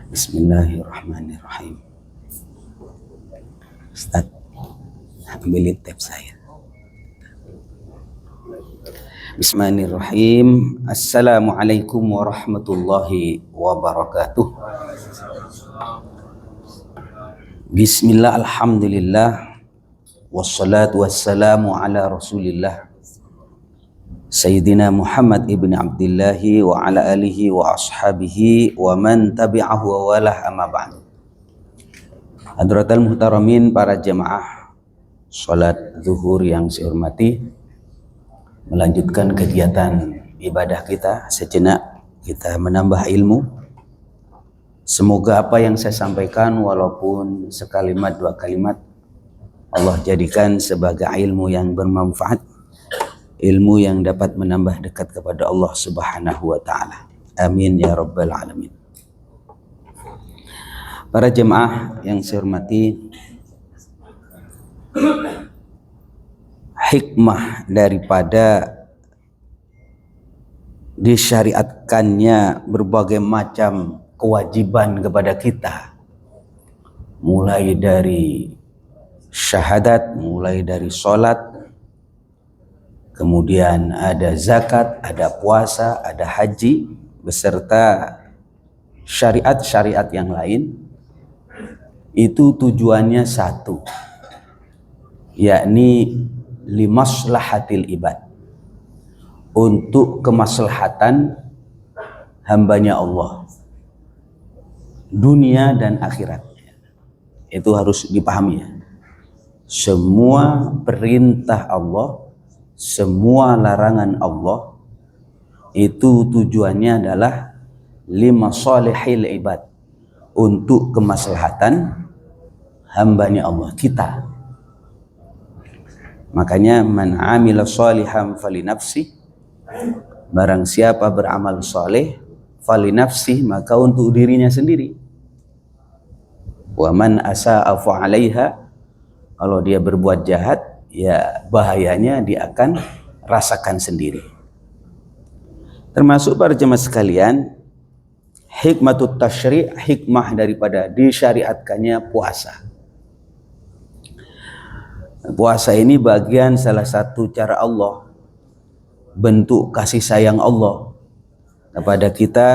Bismillahirrahmanirrahim. Ustaz, ambilin tab saya. Bismillahirrahmanirrahim. Assalamualaikum warahmatullahi wabarakatuh. Bismillah, alhamdulillah, wassalatu wassalamu ala rasulillah Sayyidina Muhammad ibn Abdillahi wa ala alihi wa ashabihi wa man tabi'ahu wa walah amma ba'du. Hadratal muhtaramin, para jemaah salat zuhur yang saya hormati, melanjutkan kegiatan ibadah kita sejenak, kita menambah ilmu. Semoga apa yang saya sampaikan walaupun sekalimat dua kalimat Allah jadikan sebagai ilmu yang bermanfaat, ilmu yang dapat menambah dekat kepada Allah Subhanahu wa ta'ala. Amin ya rabbal alamin. Para jemaah yang saya hormati, hikmah daripada disyariatkannya berbagai macam kewajiban kepada kita, mulai dari syahadat, mulai dari sholat, kemudian ada zakat, ada puasa, ada haji, beserta syariat-syariat yang lain, itu tujuannya satu, yakni limaslahatil ibad, untuk kemaslahatan hambanya Allah, dunia dan akhirat. Itu harus dipahami ya. Semua perintah Allah, semua larangan Allah itu tujuannya adalah limasalihil ibad, untuk kemaslahatan hambanya Allah, kita. Makanya man amila shalihan falinafsi, barang siapa beramal soleh falinafsi, maka untuk dirinya sendiri. Wa man asa'a fa 'alaiha, kalau dia berbuat jahat, ya bahayanya dia akan rasakan sendiri. Termasuk para jemaah sekalian, hikmatut tasyri', hikmah daripada disyariatkannya puasa. Puasa ini bagian salah satu cara Allah, bentuk kasih sayang Allah kepada kita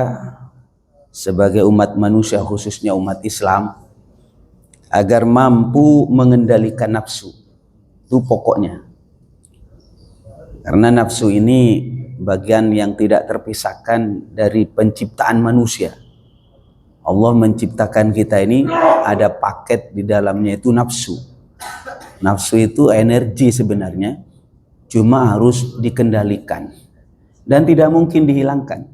sebagai umat manusia, khususnya umat Islam, agar mampu mengendalikan nafsu. Itu pokoknya. Karena nafsu ini bagian yang tidak terpisahkan dari penciptaan manusia. Allah menciptakan kita ini, ada paket di dalamnya itu nafsu. Nafsu itu energi sebenarnya, cuma harus dikendalikan dan tidak mungkin dihilangkan.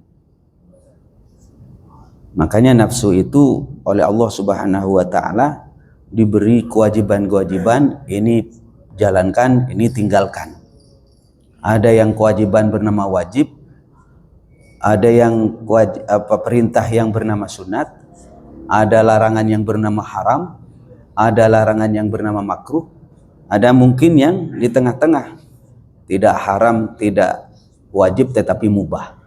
Makanya nafsu itu oleh Allah Subhanahu wa ta'ala diberi kewajiban-kewajiban, ini jalankan, ini tinggalkan. Ada yang kewajiban bernama wajib, ada yang perintah yang bernama sunat, ada larangan yang bernama haram, ada larangan yang bernama makruh, ada mungkin yang di tengah-tengah, tidak haram, tidak wajib, tetapi mubah.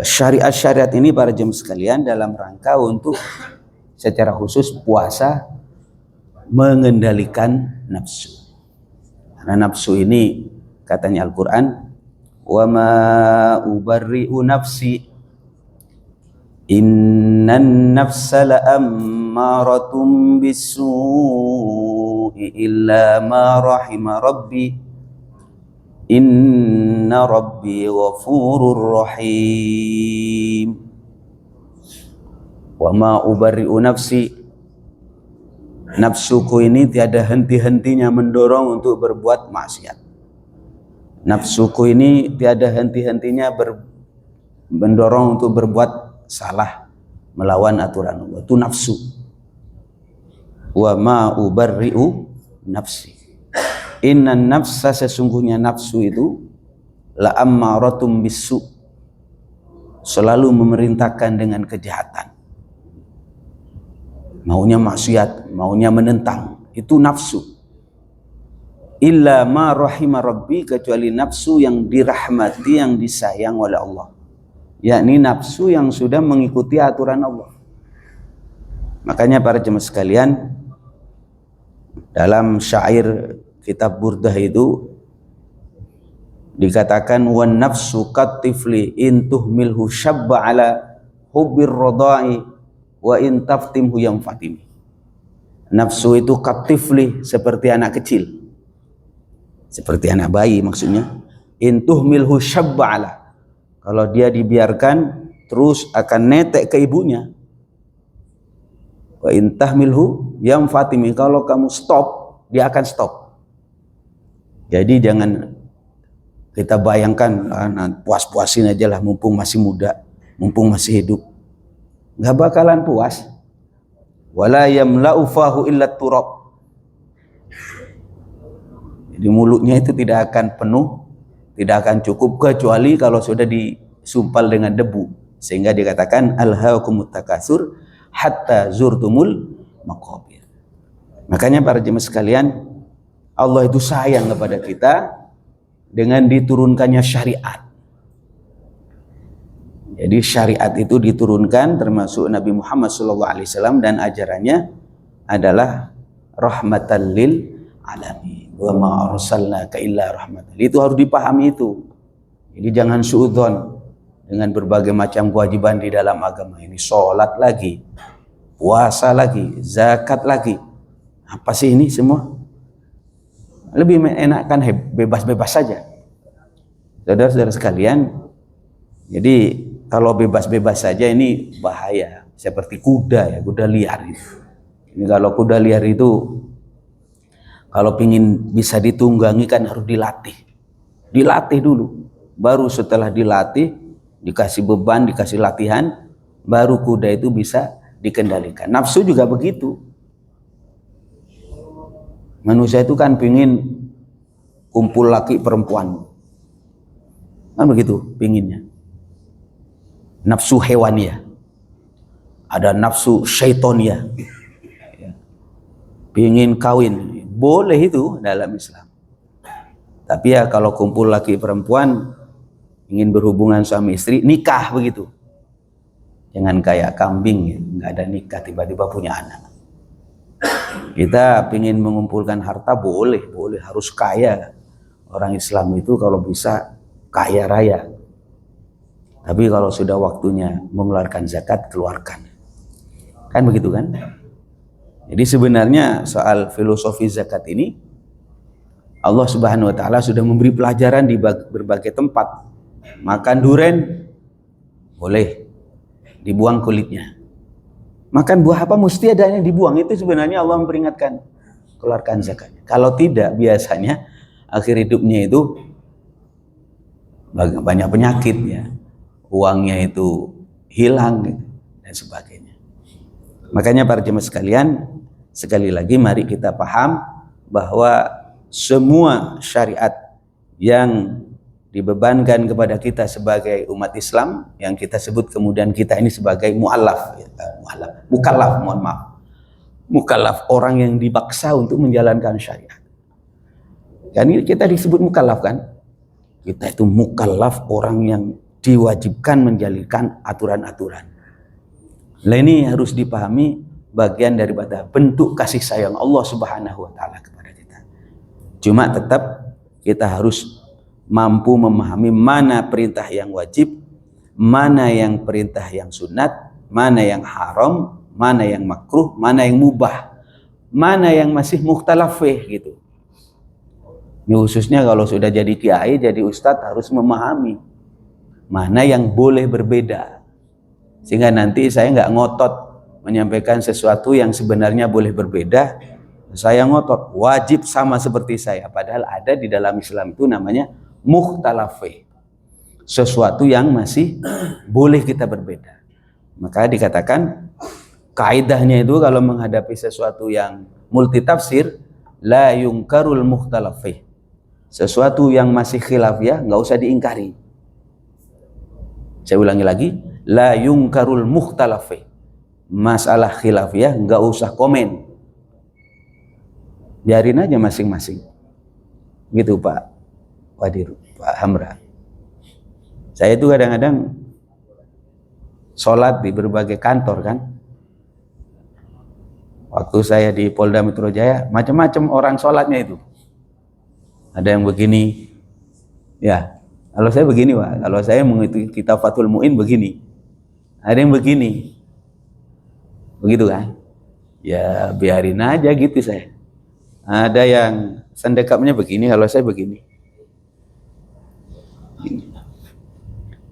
Syariat-syariat ini para jemaah sekalian dalam rangka untuk secara khusus puasa mengendalikan nafsu. Karena nafsu ini katanya Al-Quran, wa ma ubarri'u nafsi innan nafsa la'ammaratum bisu'i illa ma rahima rabbi inna rabbi ghafurur rahim. Wa ma ubarri'u nafsi, nafsuku ini tiada henti-hentinya mendorong untuk berbuat maksiat. Nafsuku ini tiada henti-hentinya mendorong untuk berbuat salah, melawan aturan Allah. Itu nafsu. Wa ma ubarri'u nafsi. Innan nafsa, sesungguhnya nafsu itu la'ammaratum bisu, selalu memerintahkan dengan kejahatan. Maunya maksiat, maunya menentang, itu nafsu. Illa ma rahima rabbi, kecuali nafsu yang dirahmati, yang disayang oleh Allah. yakni nafsu yang sudah mengikuti aturan Allah. Makanya para jemaah sekalian, dalam syair kitab Burdah itu dikatakan, wan nafsu katifli in tuhmilhu syabba ala hubbir radai wa in taftimhu yang fatimi. Nafsu itu katifli, seperti anak kecil, seperti anak bayi maksudnya. In tuhmilhu syabba ala, kalau dia dibiarkan terus akan netek ke ibunya. Wa in tahmilhu yang fatimi, kalau kamu stop dia akan stop. Jadi jangan kita bayangkan puas-puasin aja lah, mumpung masih muda, mumpung masih hidup. Nggak bakalan puas. Wala yamla'u fahu illa turab. Jadi mulutnya itu tidak akan penuh, tidak akan cukup, kecuali kalau sudah disumpal dengan debu. Sehingga dikatakan alhaakumut takatsur hatta zurtumul maqabir. Makanya para jemaah sekalian, Allah itu sayang kepada kita dengan diturunkannya syariat. Jadi syariat itu diturunkan, termasuk Nabi Muhammad SAW, dan ajarannya adalah rahmatan lil alamin. Wa ma arsalnaka illa rahmatan. Itu harus dipahami itu. Jadi jangan suudzon dengan berbagai macam kewajiban di dalam agama ini. Sholat lagi, puasa lagi, zakat lagi. Apa sih ini semua? Lebih enak kan bebas-bebas saja. Saudara-saudara sekalian, jadi kalau bebas-bebas saja ini bahaya. Seperti kuda ya, kuda liar itu. Ini kalau kuda liar itu, kalau ingin bisa ditunggangi kan harus dilatih. Dilatih dulu. Baru setelah dilatih, dikasih beban, dikasih latihan, baru kuda itu bisa dikendalikan. Nafsu juga begitu. Manusia itu kan pingin kumpul laki perempuan. Kan begitu pinginnya. Nafsu hewaniyah, ada nafsu syaitoniyah, pingin kawin, boleh itu dalam Islam. Tapi ya kalau kumpul laki perempuan ingin berhubungan suami istri, nikah begitu. Jangan kayak kambing ya, nggak ada nikah tiba-tiba punya anak. Kita pingin mengumpulkan harta, boleh harus kaya. Orang Islam itu kalau bisa kaya raya. Tapi kalau sudah waktunya mengeluarkan zakat, keluarkan. Kan begitu kan? Jadi sebenarnya soal filosofi zakat ini, Allah Subhanahu wa Ta'ala sudah memberi pelajaran di berbagai tempat. Makan duren boleh, dibuang kulitnya. Makan buah apa mesti ada yang dibuang, itu sebenarnya Allah memperingatkan, keluarkan zakatnya. Kalau tidak, biasanya akhir hidupnya itu banyak penyakit ya. Uangnya itu hilang gitu, dan sebagainya. Makanya para jemaah sekalian, sekali lagi mari kita paham bahwa semua syariat yang dibebankan kepada kita sebagai umat Islam, yang kita sebut kemudian kita ini sebagai mukallaf, orang yang dipaksa untuk menjalankan syariat. Dan ini kita disebut mukallaf kan? Kita itu mukallaf, orang yang diwajibkan menjalankan aturan-aturan. Nah ini harus dipahami bagian daripada bentuk kasih sayang Allah Subhanahu wa Ta'ala kepada kita. Cuma tetap kita harus mampu memahami mana perintah yang wajib, mana yang perintah yang sunat, mana yang haram, mana yang makruh, mana yang mubah, mana yang masih mukhtalafih gitu. Ini khususnya kalau sudah jadi kiai, jadi ustadz, harus memahami mana yang boleh berbeda, sehingga nanti saya nggak ngotot menyampaikan sesuatu yang sebenarnya boleh berbeda. Saya ngotot wajib sama seperti saya, padahal ada di dalam Islam itu namanya mukhtalafih, sesuatu yang masih boleh kita berbeda. Maka dikatakan kaidahnya itu kalau menghadapi sesuatu yang multitafsir, la yungkarul mukhtalafih, sesuatu yang masih khilafiyah nggak usah diingkari. Saya ulangi lagi, la yungkarul mukhtalafi, masalah khilafiyah nggak usah komen, biarin aja masing-masing. Gitu Pak Wadir, Pak Hamra. Saya itu kadang-kadang sholat di berbagai kantor kan. Waktu saya di Polda Metro Jaya, macam-macam orang sholatnya itu. Ada yang begini, ya. Kalau saya begini, Pak. Kalau saya mengikuti kitab Fathul Mu'in begini. Ada yang begini, begitu kan? Ya biarin aja gitu saya. Ada yang sendekapnya begini, kalau saya begini.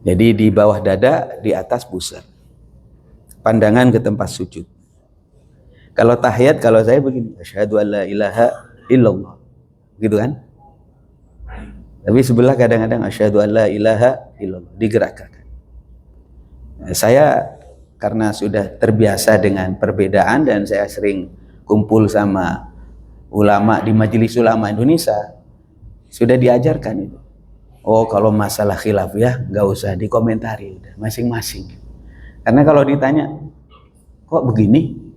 Jadi di bawah dada, di atas pusar. Pandangan ke tempat sujud. Kalau tahiyat, kalau saya begini, asyhadu alla ilaha illallah. Gitu kan? Tapi sebelah kadang-kadang asyhadu alla ilaha illallah, digerakkan. Nah, saya karena sudah terbiasa dengan perbedaan dan saya sering kumpul sama ulama di Majelis Ulama Indonesia, sudah diajarkan itu. Oh, kalau masalah khilaf ya nggak usah dikomentari, udah masing-masing. Karena kalau ditanya, kok begini?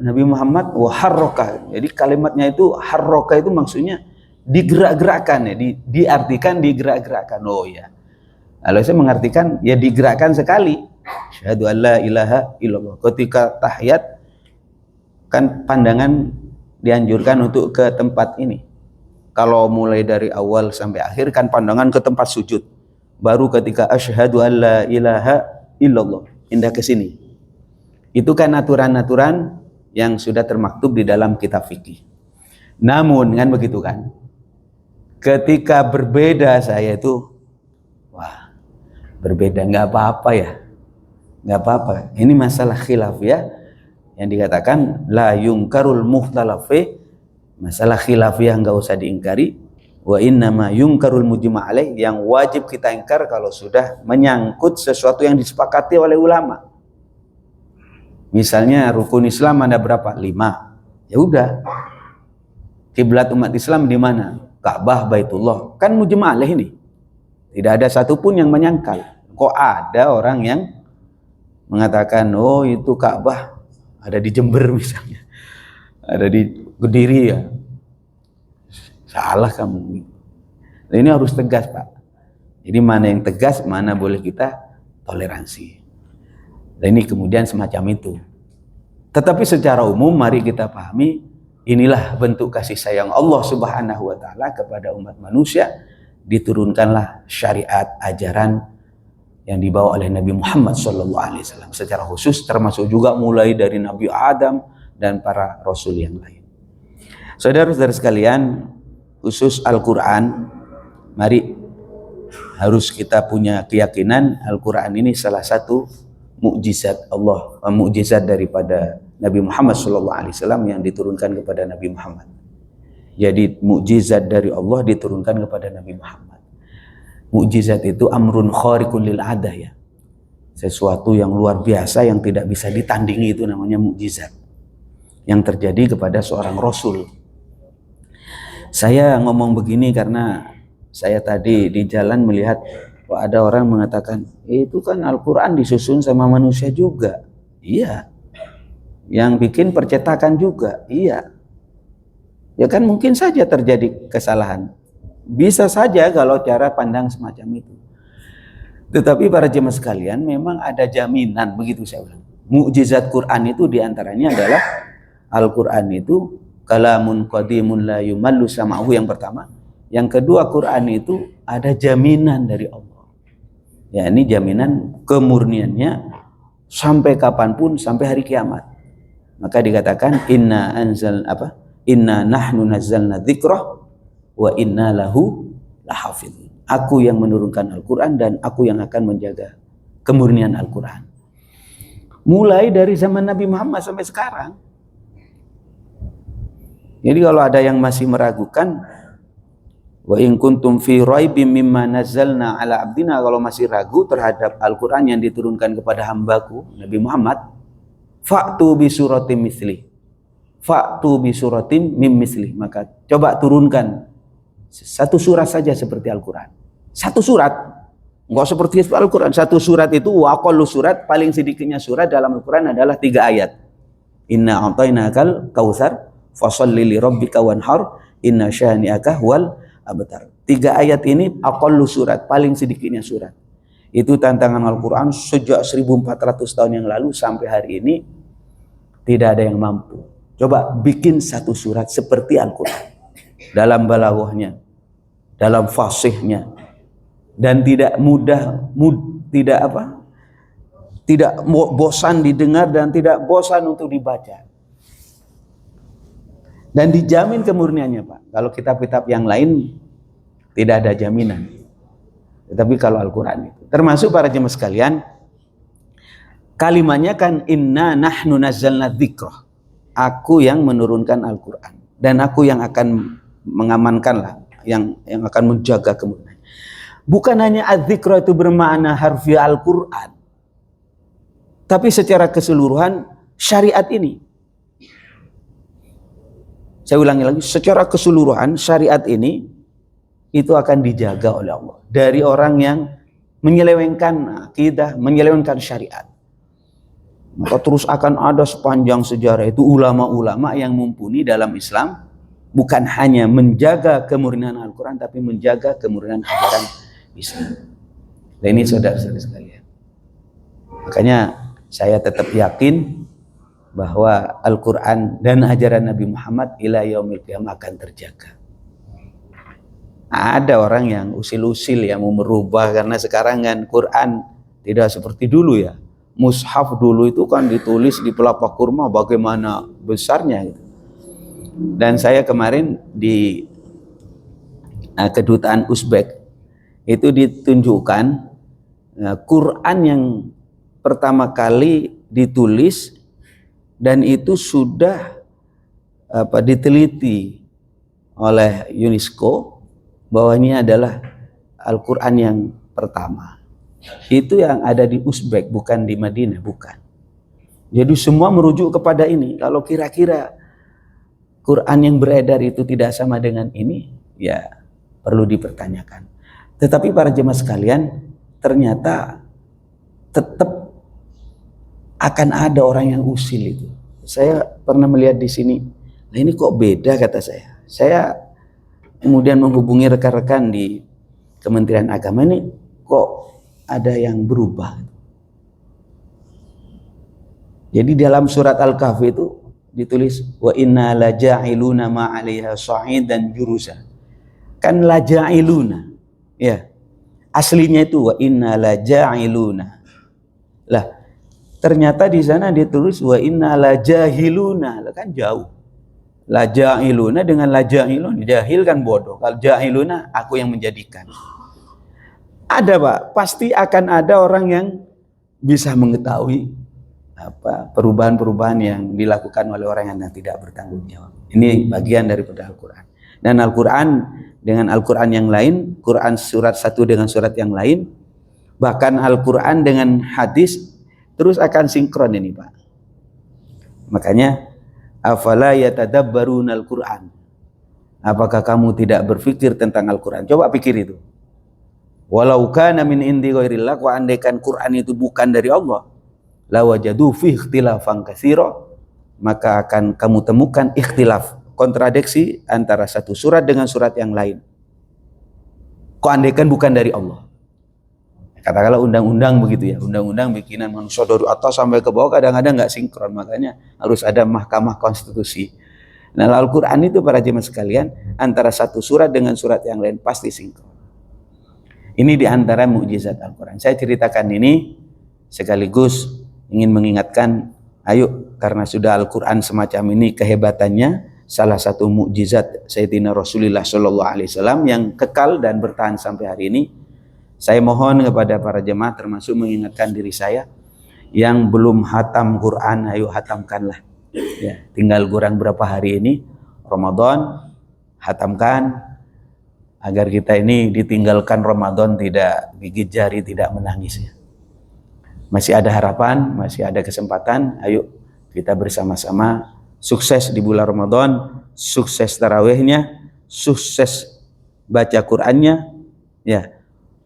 Nabi Muhammad harroka. Jadi kalimatnya itu harroka itu maksudnya digerak-gerakkan ya, diartikan digerak-gerakkan. Oh ya. Lalu saya mengartikan ya digerakkan sekali. Asyhadu alla ilaha illallah. Ketika tahiyat kan pandangan dianjurkan untuk ke tempat ini. Kalau mulai dari awal sampai akhir kan pandangan ke tempat sujud. Baru ketika asyhadu alla ilaha illallah pindah ke sini. Itu kan aturan-aturan yang sudah termaktub di dalam kitab fikih. Namun kan begitu kan. Ketika berbeda saya itu, wah berbeda nggak apa-apa ya, nggak apa-apa. Ini masalah khilaf ya, yang dikatakan la yungkarul mukhtalafi, masalah khilafiyah nggak usah diingkari. Wa innama yungkarul mujma' alaih, yang wajib kita ingkar kalau sudah menyangkut sesuatu yang disepakati oleh ulama. Misalnya rukun Islam ada berapa? 5. Ya udah. Kiblat umat Islam di mana? Ka'bah, Baitullah. Kan mujma' alaih ini. Tidak ada satupun yang menyangkal. Kok ada orang yang mengatakan, oh itu Ka'bah ada di Jember misalnya, ada di Kediri ya. Salah kamu. Ini harus tegas, Pak. Jadi mana yang tegas, mana boleh kita toleransi. Dan ini kemudian semacam itu. Tetapi secara umum mari kita pahami, inilah bentuk kasih sayang Allah Subhanahu wa taala kepada umat manusia. Diturunkanlah syariat, ajaran yang dibawa oleh Nabi Muhammad SAW secara khusus, termasuk juga mulai dari Nabi Adam dan para rasul yang lain. Saudara-saudara sekalian, khusus Al-Quran, mari harus kita punya keyakinan Al-Quran ini salah satu mukjizat Allah, mukjizat daripada Nabi Muhammad SAW yang diturunkan kepada Nabi Muhammad. Jadi mukjizat dari Allah diturunkan kepada Nabi Muhammad. Mukjizat itu amrun khariqun lil adah ya. Sesuatu yang luar biasa yang tidak bisa ditandingi, itu namanya mukjizat. Yang terjadi kepada seorang rasul. Saya ngomong begini karena saya tadi di jalan melihat ada orang mengatakan, itu kan Al-Quran disusun sama manusia juga. Iya. Yang bikin percetakan juga. Iya. Ya kan mungkin saja terjadi kesalahan. Bisa saja kalau cara pandang semacam itu. Tetapi para jemaah sekalian, memang ada jaminan, begitu saya ulang. Mukjizat Quran itu diantaranya adalah Al-Quran itu kalamun qadimun la yumallu sama'uhu, yang pertama. Yang kedua, Quran itu ada jaminan dari Allah. Ya, ini jaminan kemurniannya sampai kapanpun, sampai hari kiamat. Maka dikatakan inna nahnu nazzalna dzikrah wa inna lahu lahafidz. Aku yang menurunkan Al-Quran dan aku yang akan menjaga kemurnian Al-Quran. Mulai dari zaman Nabi Muhammad sampai sekarang. Jadi kalau ada yang masih meragukan, wa in kuntum fi raibim mimma nazzalna ala abdina, kalau masih ragu terhadap Al-Quran yang diturunkan kepada hambaku Nabi Muhammad, fa'tu bi suratim misli, fa'tu bi suratim mim misli, maka coba turunkan satu surat saja seperti Al-Quran. Satu surat, enggak seperti Al-Quran. Satu surat itu waqallu surat, paling sedikitnya surat dalam Al-Quran adalah 3 ayat. Inna a'tainakal kautsar fasholli li rabbika wanhar inna syani'aka huwal abtar. 3 ayat ini aqallu surat, paling sedikitnya surat. Itu tantangan Al-Quran sejak 1400 tahun yang lalu sampai hari ini tidak ada yang mampu. Coba bikin satu surat seperti Al-Quran, dalam balaghahnya, dalam fasihnya, dan tidak tidak bosan didengar dan tidak bosan untuk dibaca. Dan dijamin kemurniannya, Pak. Kalau kitab-kitab yang lain tidak ada jaminan. Tetapi kalau Al-Quran itu, termasuk para jemaah sekalian, kalimatnya kan inna nahnu nazzalna dzikrah. Aku yang menurunkan Al-Quran dan aku yang akan mengamankanlah, yang akan menjaga kemurnian. Bukan hanya az-dzikrah itu bermakna harfiah Al-Quran, tapi secara keseluruhan syariat ini. Saya ulangi lagi, secara keseluruhan syariat ini itu akan dijaga oleh Allah dari orang yang menyelewengkan akidah, menyelewengkan syariat. Maka terus akan ada sepanjang sejarah itu ulama-ulama yang mumpuni dalam Islam, bukan hanya menjaga kemurnian Al-Quran, tapi menjaga kemurnian ajaran Islam. Dan ini saudara-saudara sekalian, makanya saya tetap yakin bahwa Al-Quran dan ajaran Nabi Muhammad ila yaumil qiyamah akan terjaga. Ada orang yang usil-usil yang mau merubah, karena sekarang kan Quran tidak seperti dulu ya. Mushaf dulu itu kan ditulis di pelepah kurma bagaimana besarnya gitu. Dan saya kemarin di kedutaan Uzbek itu ditunjukkan Quran yang pertama kali ditulis dan itu sudah diteliti oleh UNESCO bahwa ini adalah Al-Quran yang pertama. Itu yang ada di Uzbek, bukan di Madinah, bukan. Jadi semua merujuk kepada ini. Kalau kira-kira Quran yang beredar itu tidak sama dengan ini, ya perlu dipertanyakan. Tetapi para jemaah sekalian, ternyata tetap akan ada orang yang usil itu. Saya pernah melihat di sini, nah ini kok beda, kata saya. Saya kemudian menghubungi rekan-rekan di Kementerian Agama, ini kok ada yang berubah. Jadi dalam surat Al-Kahfi itu ditulis wa inna laja'iluna ma 'alaiha sha'idan jurusa. Kan laja'iluna. Ya. Aslinya itu wa inna laja'iluna. Lah, ternyata di sana ditulis wa inna lajahiluna. Lah kan jauh. Laja'iluna dengan laja'ilun, jahil kan bodoh. Kalau jahiluna aku yang menjadikan. Ada, Pak, pasti akan ada orang yang bisa mengetahui perubahan-perubahan yang dilakukan oleh orang yang tidak bertanggung jawab. Ini bagian daripada Al-Quran. Dan Al-Quran dengan Al-Quran yang lain, Quran surat satu dengan surat yang lain, bahkan Al-Quran dengan hadis terus akan sinkron ini, Pak. Makanya afala yatadabbaruna Al-Quran. Apakah kamu tidak berpikir tentang Al-Quran? Coba pikir itu. Walau kana min indi ghairillah, wa andaikan Quran itu bukan dari Allah, la wajadu fi ikhtilafan katsira, maka akan kamu temukan ikhtilaf, kontradiksi antara satu surat dengan surat yang lain. Kok andaikan bukan dari Allah? Katakanlah undang-undang begitu ya, undang-undang bikinan manusia dari atas sampai ke bawah kadang-kadang nggak sinkron, makanya harus ada mahkamah konstitusi. Nah, Al-Quran itu para jemaah sekalian, antara satu surat dengan surat yang lain pasti sinkron. Ini diantara mukjizat Al-Quran. Saya ceritakan ini sekaligus ingin mengingatkan, ayo, karena sudah Al-Quran semacam ini kehebatannya, salah satu mukjizat Sayyidina Rasulullah SAW yang kekal dan bertahan sampai hari ini. Saya mohon kepada para jemaah, termasuk mengingatkan diri saya, yang belum hatam Quran, ayo hatamkanlah. Ya, tinggal kurang berapa hari ini Ramadan, hatamkan, agar kita ini ditinggalkan Ramadan tidak gigit jari, tidak menangis ya. Masih ada harapan, masih ada kesempatan. Ayo kita bersama-sama sukses di bulan Ramadan, sukses tarawihnya, sukses baca Qur'annya, ya,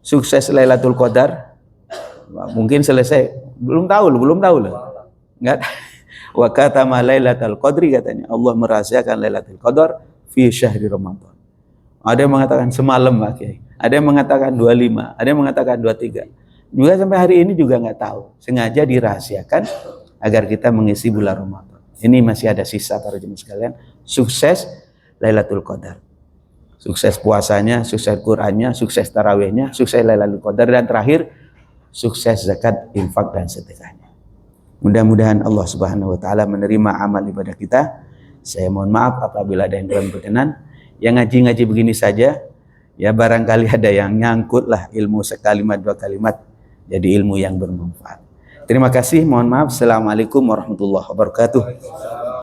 sukses Lailatul Qadar. Mungkin selesai, belum tahu loh. Enggak. Wa katama Lailatul Qadri, katanya Allah merahasiakan Lailatul Qadar fi syahri Ramadan. Ada yang mengatakan semalam, Pak Kiai. Ada yang mengatakan 25, ada yang mengatakan 23. juga sampai hari ini juga nggak tahu. Sengaja dirahasiakan agar kita mengisi bulan Ramadan. Ini masih ada sisa para jemaah sekalian. Sukses Lailatul Qadar. Sukses puasanya, sukses Qur'annya, sukses tarawihnya, sukses Lailatul Qadar, dan terakhir sukses zakat, infak, dan sedekahnya. Mudah-mudahan Allah Subhanahu wa taala menerima amal ibadah kita. Saya mohon maaf apabila ada yang kurang berkenan. Yang ngaji-ngaji begini saja, ya barangkali ada yang nyangkut lah ilmu sekalimat dua kalimat jadi ilmu yang bermanfaat. Terima kasih, mohon maaf. Assalamualaikum warahmatullahi wabarakatuh.